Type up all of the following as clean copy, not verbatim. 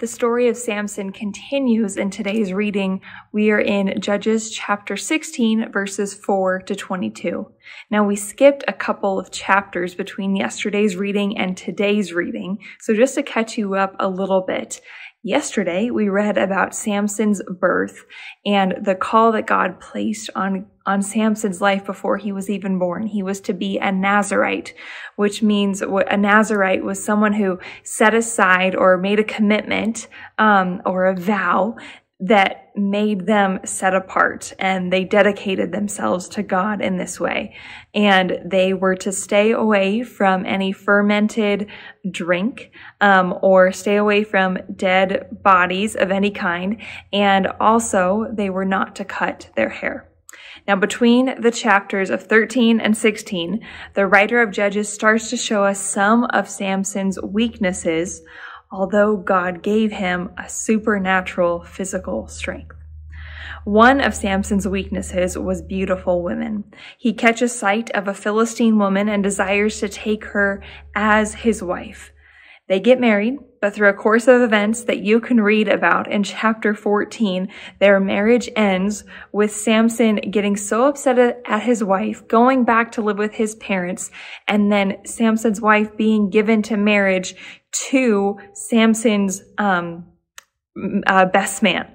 The story of Samson continues in today's reading. We are in Judges chapter 16, verses 4 to 22. Now, we skipped a couple of chapters between yesterday's reading and today's reading, so just to catch you up a little bit. Yesterday, we read about Samson's birth and the call that God placed on Samson's life before he was even born. He was to be a Nazirite, which means a Nazirite was someone who set aside or made a commitment or a vow that made them set apart, and they dedicated themselves to God in this way. And they were to stay away from any fermented drink or stay away from dead bodies of any kind. And also, they were not to cut their hair. Now, between the chapters of 13 and 16, the writer of Judges starts to show us some of Samson's weaknesses, although God gave him a supernatural physical strength. One of Samson's weaknesses was beautiful women. He catches sight of a Philistine woman and desires to take her as his wife. They get married, but through a course of events that you can read about in chapter 14, their marriage ends with Samson getting so upset at his wife, going back to live with his parents, and then Samson's wife being given to marriage to Samson's best man.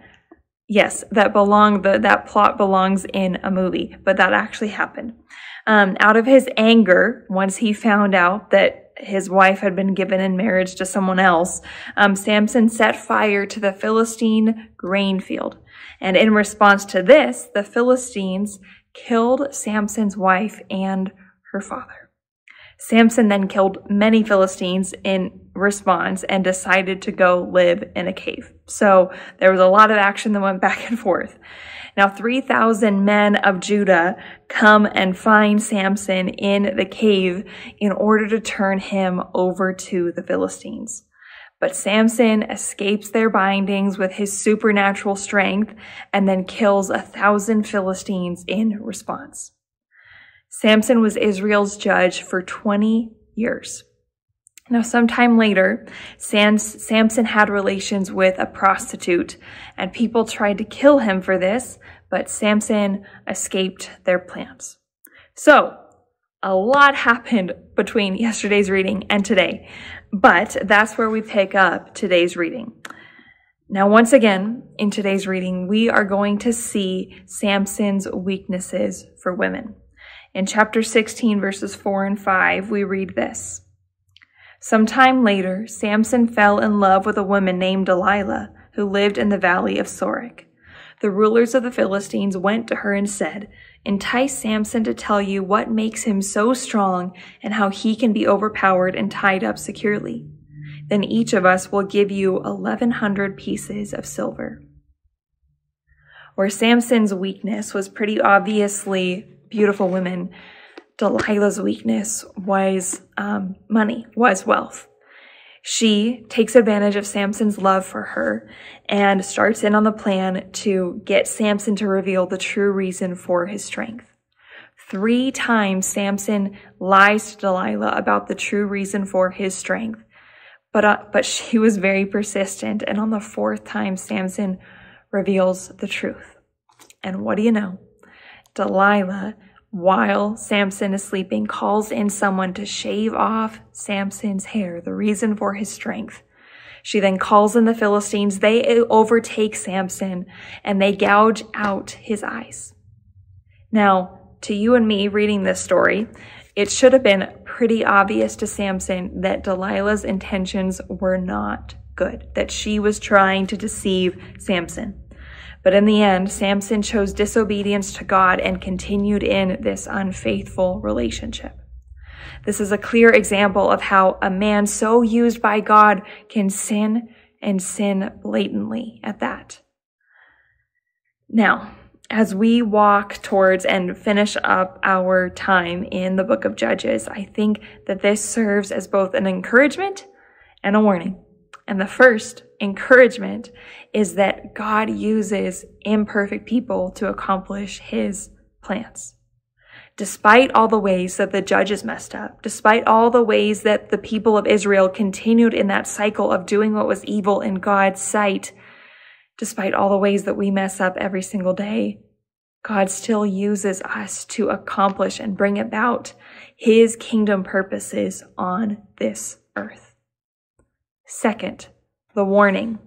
Yes, that plot belongs in a movie, but that actually happened. Out of his anger, once he found out that his wife had been given in marriage to someone else, Samson set fire to the Philistine grain field. And in response to this, the Philistines killed Samson's wife and her father. Samson then killed many Philistines in response and decided to go live in a cave. So there was a lot of action that went back and forth. Now, 3,000 men of Judah come and find Samson in the cave in order to turn him over to the Philistines. But Samson escapes their bindings with his supernatural strength and then kills 1,000 Philistines in response. Samson was Israel's judge for 20 years. Now, sometime later, Samson had relations with a prostitute, and people tried to kill him for this, but Samson escaped their plans. So, a lot happened between yesterday's reading and today, but that's where we pick up today's reading. Now, once again, in today's reading, we are going to see Samson's weaknesses for women. In chapter 16, verses 4 and 5, we read this. Sometime later, Samson fell in love with a woman named Delilah, who lived in the valley of Sorek. The rulers of the Philistines went to her and said, "Entice Samson to tell you what makes him so strong and how he can be overpowered and tied up securely. Then each of us will give you 1,100 pieces of silver." Where Samson's weakness was pretty obviously beautiful women, Delilah's weakness was money, was wealth. She takes advantage of Samson's love for her and starts in on the plan to get Samson to reveal the true reason for his strength. 3 times Samson lies to Delilah about the true reason for his strength, but she was very persistent, and on the 4th time Samson reveals the truth. And what do you know? Delilah, while Samson is sleeping, calls in someone to shave off Samson's hair, the reason for his strength. She then calls in the Philistines. They overtake Samson and they gouge out his eyes. Now, to you and me reading this story, it should have been pretty obvious to Samson that Delilah's intentions were not good, that she was trying to deceive Samson. But in the end, Samson chose disobedience to God and continued in this unfaithful relationship. This is a clear example of how a man so used by God can sin, and sin blatantly at that. Now, as we walk towards and finish up our time in the book of Judges, I think that this serves as both an encouragement and a warning. And the first encouragement is that God uses imperfect people to accomplish his plans. Despite all the ways that the judges messed up, despite all the ways that the people of Israel continued in that cycle of doing what was evil in God's sight, despite all the ways that we mess up every single day, God still uses us to accomplish and bring about his kingdom purposes on this earth. Second, the warning.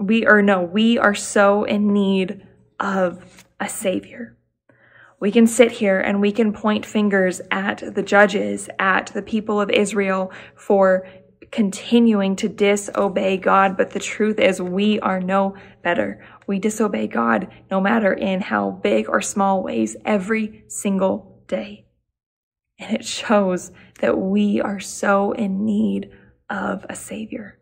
We are so in need of a Savior. We can sit here and we can point fingers at the judges, at the people of Israel for continuing to disobey God, but the truth is we are no better. We disobey God no matter in how big or small ways every single day. And it shows that we are so in need of a Savior.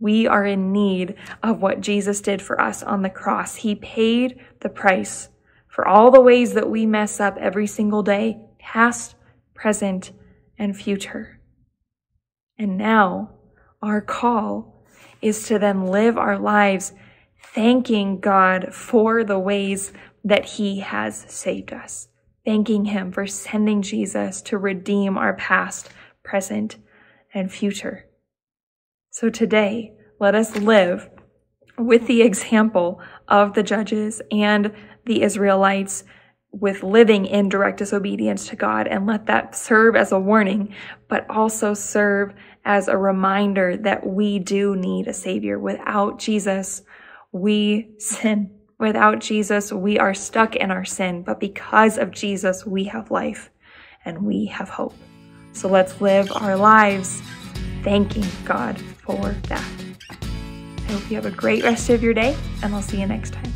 We are in need of what Jesus did for us on the cross. He paid the price for all the ways that we mess up every single day, past, present, and future. And now our call is to then live our lives thanking God for the ways that he has saved us, thanking him for sending Jesus to redeem our past, present, and future. So today, let us live with the example of the judges and the Israelites, with living in direct disobedience to God, and let that serve as a warning, but also serve as a reminder that we do need a Savior. Without Jesus, we sin. Without Jesus, we are stuck in our sin, but because of Jesus, we have life and we have hope. So let's live our lives thanking God for that. I hope you have a great rest of your day, and I'll see you next time.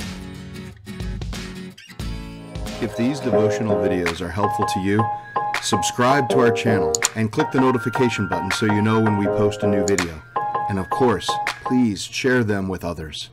If these devotional videos are helpful to you, subscribe to our channel and click the notification button so you know when we post a new video. And of course, please share them with others.